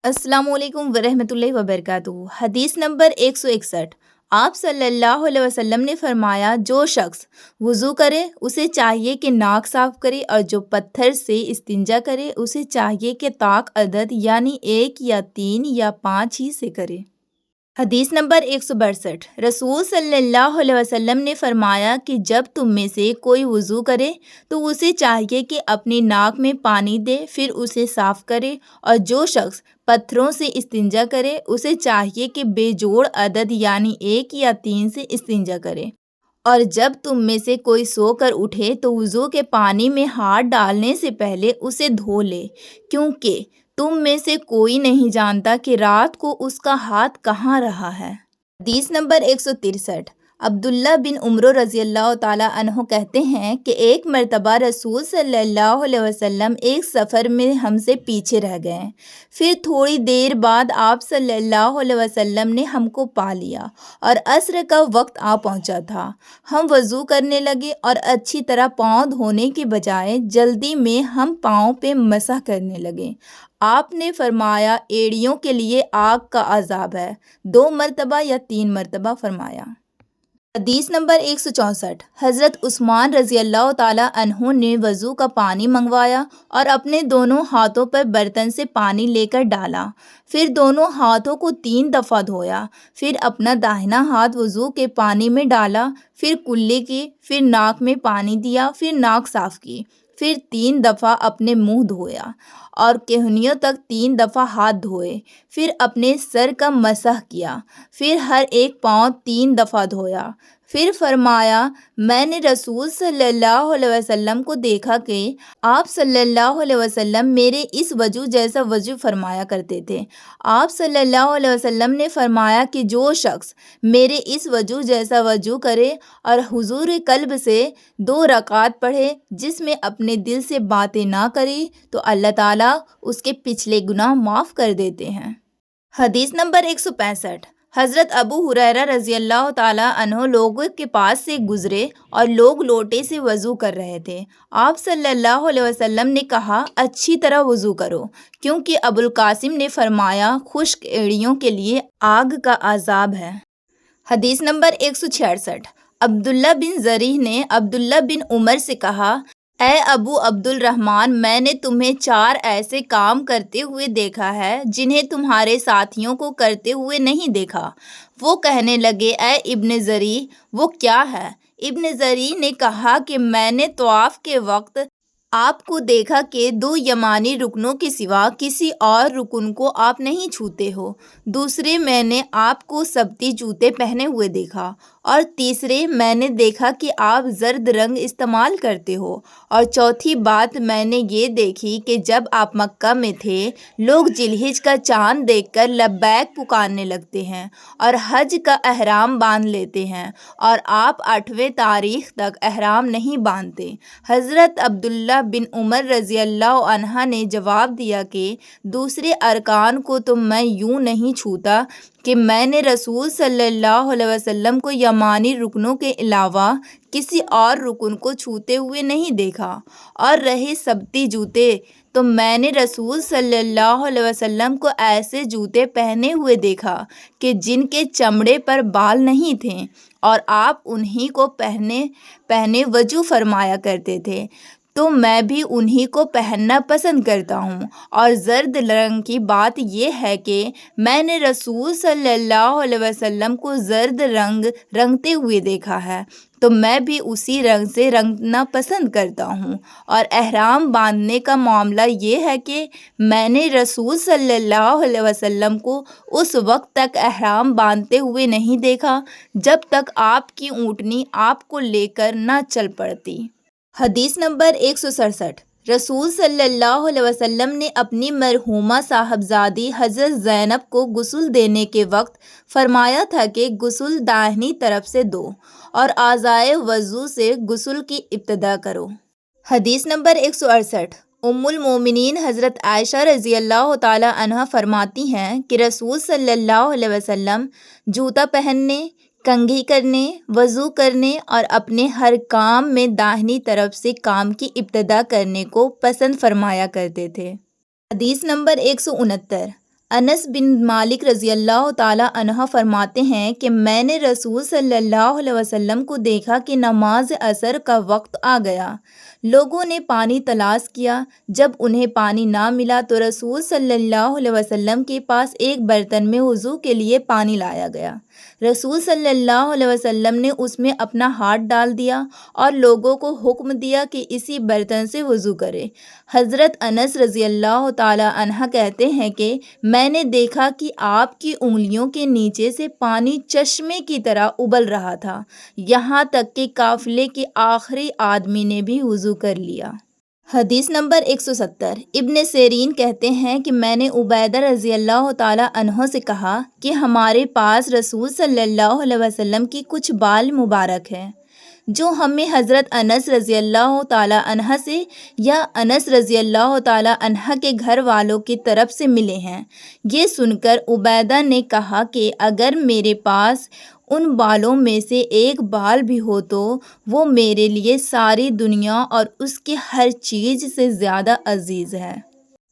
अस्सलाम वालेकुम वरहमतुल्लाहि वबरकातुहू। हदीस नंबर 161। आप सल्लल्लाहु अलैहि वसल्लम ने फरमाया, जो शख्स वज़ू करे उसे चाहिए कि नाक साफ़ करे, और जो पत्थर से इस्तिंजा करे उसे चाहिए कि ताक अदद यानी 1 या 3 या 5 ही से करे। हदीस नंबर 162। रसूल सल्लल्लाहु अलैहि वसल्लम ने फरमाया कि जब तुम में से कोई वज़ू करे तो उसे चाहिए कि अपनी नाक में पानी दे, फिर उसे साफ़ करे, और जो शख्स पत्थरों से इस्तिंजा करे उसे चाहिए कि बेजोड़ अदद यानी 1 या 3 से इस्तिंजा करे। और जब तुम में से कोई सोकर उठे तो वज़ू के पानी में हाथ डालने से पहले उसे धो ले, क्योंकि तुम में से कोई नहीं जानता कि रात को उसका हाथ कहाँ रहा है। हदीस नंबर 163। अब्दुल्ला बिन उमरो रज़ियल्लाहु ताला अन्हो कहते हैं कि एक मर्तबा रसूल सल्लल्लाहु अलैहि वसल्लम एक सफ़र में हमसे पीछे रह गए। फिर थोड़ी देर बाद आप सल्लल्लाहु अलैहि वसल्लम ने हमको पा लिया और असर का वक्त आ पहुंचा था। हम वज़ू करने लगे और अच्छी तरह पाँव धोने के बजाय जल्दी में हम पाँव पे मसह करने लगे। आपने फरमाया, एड़ियों के लिए आग का अज़ाब है। 2 मरतबा या 3 मरतबा फरमाया। हदीस नंबर 164। हज़रत उस्मान रज़ियल्लाहु ताला अन्हु ने वज़ू का पानी मंगवाया और अपने दोनों हाथों पर बर्तन से पानी लेकर डाला, फिर दोनों हाथों को 3 दफ़ा धोया, फिर अपना दाहिना हाथ वज़ू के पानी में डाला, फिर कुल्ली की, फिर नाक में पानी दिया, फिर नाक साफ़ की, फिर 3 दफ़ा अपने मुंह धोया और केहनियों तक 3 दफ़ा हाथ धोए, फिर अपने सर का मसह किया, फिर हर एक पाँव 3 दफ़ा धोया। फिर फरमाया, मैंने रसूल सल्लल्लाहु अलैहि वसल्लम को देखा कि आप सल्लल्लाहु अलैहि वसल्लम मेरे इस वजू जैसा वजू फरमाया करते थे। आप सल्लल्लाहु अलैहि वसल्लम ने फरमाया कि जो शख्स मेरे इस वजू जैसा वजू करे और हुजूर कल्ब से 2 रकात पढ़े, जिसमें अपने दिल से बातें ना करे, तो अल्लाह ताला उसके पिछले गुनाह माफ़ कर देते हैं। हदीस नंबर 165। हज़रत अबू हुरैरा रज़ियल्लाहु ताला अन्हो लोगों के पास से गुज़रे और लोग लोटे से वज़ू कर रहे थे। आप सल्लल्लाहु अलैहि वसल्लम ने कहा, अच्छी तरह वज़ू करो, क्योंकि अबुल कासिम ने फरमाया, खुश्क एड़ियों के लिए आग का अज़ाब है। हदीस नंबर 166। अब्दुल्ला बिन ज़रीह ने अब्दुल्ला बिन उमर से कहा, ए अबू अब्दुल रहमान, मैंने तुम्हें 4 ऐसे काम करते हुए देखा है जिन्हें तुम्हारे साथियों को करते हुए नहीं देखा। वो कहने लगे, ए इब्न ज़री, वो क्या है? इब्न ज़री ने कहा कि मैंने तवाफ़ के वक्त आपको देखा कि 2 यमानी रुकनों के सिवा किसी और रुकन को आप नहीं छूते हो। दूसरे, मैंने आपको सबती जूते पहने हुए देखा, और तीसरे, मैंने देखा कि आप जर्द रंग इस्तेमाल करते हो, और चौथी बात मैंने ये देखी कि जब आप मक्का में थे लोग जिलहिज का चाँद देखकर लब्बैक पुकारने लगते हैं और हज का एहराम बांध लेते हैं, और आप 8वें तारीख तक एहराम नहीं बांधते। हज़रत अब्दुल्ला बिन उमर रज़ियल्लाहु अन्हा ने जवाब दिया कि दूसरे अरकान को तो मैं यूं नहीं छूता कि मैंने रसूल सल्लल्लाहु अलैहि वसल्लम को यमानी रुकनों के अलावा किसी और रुकन को छूते हुए नहीं देखा, और रहे सबती जूते, तो मैंने रसूल सल्लल्लाहु अलैहि वसल्लम को ऐसे जूते पहने हुए देखा कि जिनके चमड़े पर बाल नहीं थे, और आप उन्हीं को पहने पहने वजू फरमाया करते थे, तो मैं भी उन्हीं को पहनना पसंद करता हूँ। और ज़र्द रंग की बात यह है कि मैंने रसूल सल्लल्लाहु अलैहि वसल्लम को ज़र्द रंग रंगते हुए देखा है, तो मैं भी उसी रंग से रंगना पसंद करता हूँ। और एहराम बांधने का मामला ये है कि मैंने रसूल सल्लल्लाहु अलैहि वसल्लम को उस वक्त तक एहराम बांधते हुए नहीं देखा जब तक आपकी ऊँटनी आपको लेकर ना चल पड़ती। हदीस नंबर 167। रसूल सल्लल्लाहु अलैहि वसल्लम ने अपनी मरहूमा साहबजादी हज़रत ज़ैनब को गुस्ल देने के वक्त फरमाया था कि गुस्ल दाहिनी तरफ से दो और आज़ाए वज़ू से गुस्ल की इब्तिदा करो। हदीस नंबर 168। उम्मुल मोमिनीन हज़रत आयशा रज़ियल्लाहु ताला अन्हा फरमाती हैं कि रसूल सल्लल्लाहु अलैहि वसल्लम जूता पहनने, कंघी करने, वज़ू करने और अपने हर काम में दाहिनी तरफ से काम की इब्तिदा करने को पसंद फरमाया करते थे। हदीस नंबर 169। انس بن مالک رضی اللہ تعالیٰ عنہ فرماتے ہیں کہ میں نے رسول صلی اللہ علیہ وسلم کو دیکھا کہ نماز عصر کا وقت آ گیا۔ لوگوں نے پانی تلاش کیا۔ جب انہیں پانی نہ ملا تو رسول صلی اللہ علیہ وسلم کے پاس ایک برتن میں وضو کے لیے پانی لایا گیا۔ رسول صلی اللہ علیہ وسلم نے اس میں اپنا ہاتھ ڈال دیا اور لوگوں کو حکم دیا کہ اسی برتن سے وضو کرے۔ حضرت انس رضی اللہ تعالیٰ عنہ کہتے ہیں کہ میں نے دیکھا کہ آپ کی انگلیوں کے نیچے سے پانی چشمے کی طرح ابل رہا تھا، یہاں تک کہ قافلے کے آخری آدمی نے بھی وضو کر لیا۔ حدیث نمبر 170۔ ابن سیرین کہتے ہیں کہ میں نے عبیدہ رضی اللہ تعالیٰ عنہ سے کہا کہ ہمارے پاس رسول صلی اللہ علیہ وسلم کی کچھ بال مبارک ہیں جو ہمیں حضرت انس رضی اللہ تعالیٰ عنہ سے یا انس رضی اللہ تعالیٰ عنہ کے گھر والوں کی طرف سے ملے ہیں۔ یہ سن کر عبیدہ نے کہا کہ اگر میرے پاس ان بالوں میں سے ایک بال بھی ہو تو وہ میرے لیے ساری دنیا اور اس کی ہر چیز سے زیادہ عزیز ہے۔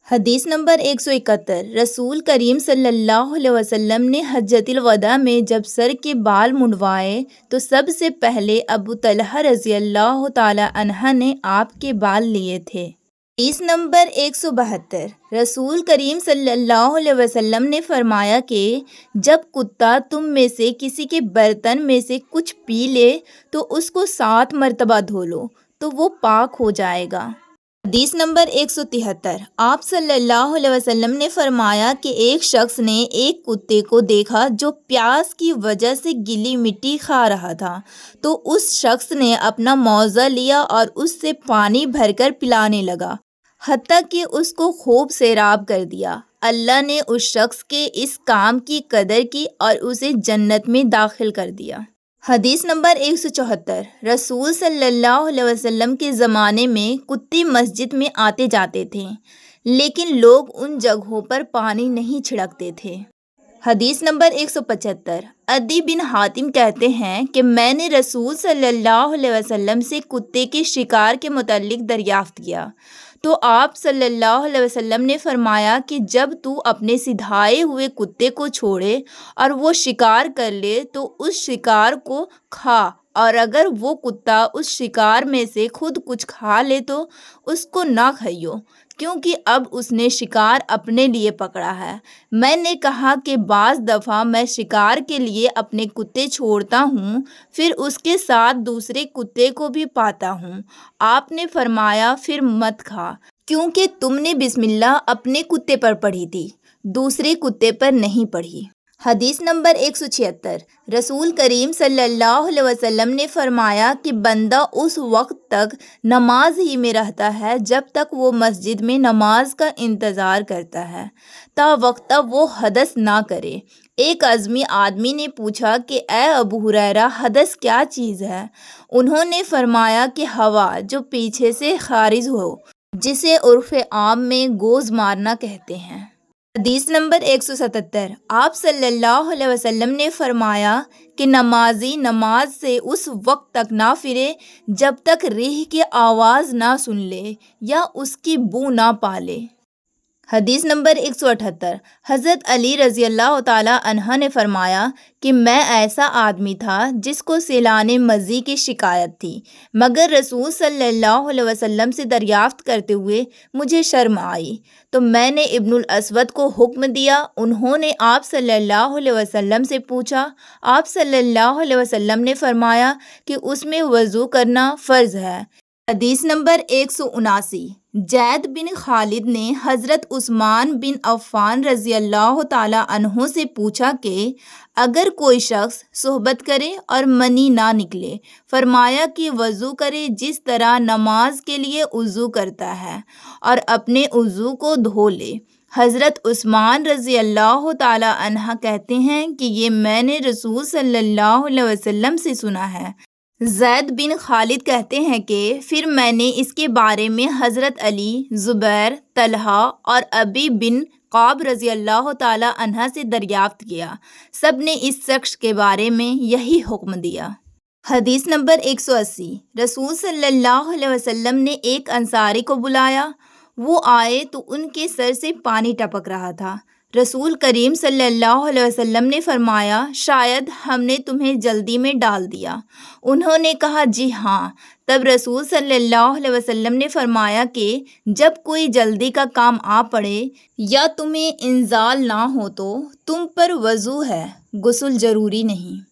حدیث نمبر 171۔ رسول کریم صلی اللہ علیہ وسلم نے حجۃ الوداع میں جب سر کے بال منڈوائے تو سب سے پہلے ابو طلحہ رضی اللہ تعالیٰ عنہ نے آپ کے بال لیے تھے۔ حدیث نمبر 172۔ رسول کریم صلی اللہ علیہ وسلم نے فرمایا کہ جب کتا تم میں سے کسی کے برتن میں سے کچھ پی لے تو اس کو 7 مرتبہ دھو لو تو وہ پاک ہو جائے گا۔ حدیث نمبر 173۔ آپ صلی اللہ علیہ وسلم نے فرمایا کہ ایک شخص نے ایک کتے کو دیکھا جو پیاس کی وجہ سے گیلی مٹی کھا رہا تھا، تو اس شخص نے اپنا موزہ لیا اور اس سے پانی بھر کر پلانے لگا، حتیٰ کہ اس کو خوب سیراب کر دیا۔ اللہ نے اس شخص کے اس کام کی قدر کی اور اسے جنت میں داخل کر دیا۔ حدیث نمبر 174۔ رسول صلی اللہ علیہ وسلم کے زمانے میں کتے مسجد میں آتے جاتے تھے، لیکن لوگ ان جگہوں پر پانی نہیں چھڑکتے تھے۔ حدیث نمبر 175۔ عدی بن حاتم کہتے ہیں کہ میں نے رسول صلی اللہ علیہ وسلم سے کتے کے شکار کے متعلق دریافت کیا تو آپ صلی اللہ علیہ وسلم نے فرمایا کہ جب تو اپنے سدھائے ہوئے کتے کو چھوڑے اور وہ شکار کر لے تو اس شکار کو کھا، اور اگر وہ کتا اس شکار میں سے خود کچھ کھا لے تو اس کو نہ کھائیو، کیونکہ اب اس نے شکار اپنے لیے پکڑا ہے۔ میں نے کہا کہ بعض دفعہ میں شکار کے لیے اپنے کتے چھوڑتا ہوں، پھر اس کے ساتھ دوسرے کتے کو بھی پاتا ہوں۔ آپ نے فرمایا پھر مت کھا، کیونکہ تم نے بسم اللہ اپنے کتے پر پڑھی تھی، دوسرے کتے پر نہیں پڑھی۔ حدیث نمبر 176۔ رسول کریم صلی اللہ علیہ وسلم نے فرمایا کہ بندہ اس وقت تک نماز ہی میں رہتا ہے جب تک وہ مسجد میں نماز کا انتظار کرتا ہے، تا وقت وہ حدث نہ کرے۔ ایک عزمی آدمی نے پوچھا کہ اے ابو ہریرہ، حدث کیا چیز ہے؟ انہوں نے فرمایا کہ ہوا جو پیچھے سے خارج ہو، جسے عرف عام میں گوز مارنا کہتے ہیں۔ حدیث نمبر 177۔ آپ صلی اللہ علیہ وسلم نے فرمایا کہ نمازی نماز سے اس وقت تک نہ پھرے جب تک ریح کی آواز نہ سن لے یا اس کی بو نہ پالے۔ حدیث نمبر 178۔ حضرت علی رضی اللہ تعالیٰ عنہ نے فرمایا کہ میں ایسا آدمی تھا جس کو سیلان مزی کی شکایت تھی، مگر رسول صلی اللہ علیہ وسلم سے دریافت کرتے ہوئے مجھے شرم آئی تو میں نے ابن الاسود کو حکم دیا۔ انہوں نے آپ صلی اللہ علیہ وسلم سے پوچھا، آپ صلی اللہ علیہ وسلم نے فرمایا کہ اس میں وضو کرنا فرض ہے۔ حدیث نمبر 179۔ زید بن خالد نے حضرت عثمان بن عفان رضی اللہ تعالیٰ عنہ سے پوچھا کہ اگر کوئی شخص صحبت کرے اور منی نہ نکلے، فرمایا کہ وضو کرے جس طرح نماز کے لیے وضو کرتا ہے اور اپنے وضو کو دھو لے۔ حضرت عثمان رضی اللہ تعالیٰ عنہ کہتے ہیں کہ یہ میں نے رسول صلی اللہ علیہ وسلم سے سنا ہے۔ زید بن خالد کہتے ہیں کہ پھر میں نے اس کے بارے میں حضرت علی، زبیر، طلحہ اور ابی بن قاب رضی اللہ تعالیٰ عنہ سے دریافت کیا، سب نے اس شخص کے بارے میں یہی حکم دیا۔ حدیث نمبر 180۔ رسول صلی اللہ علیہ وسلم نے ایک انصاری کو بلایا، وہ آئے تو ان کے سر سے پانی ٹپک رہا تھا۔ رسول کریم صلی اللہ علیہ وسلم نے فرمایا شاید ہم نے تمہیں جلدی میں ڈال دیا۔ انہوں نے کہا جی ہاں۔ تب رسول صلی اللہ علیہ وسلم نے فرمایا کہ جب کوئی جلدی کا کام آ پڑے یا تمہیں انزال نہ ہو تو تم پر وضو ہے، غسل ضروری نہیں۔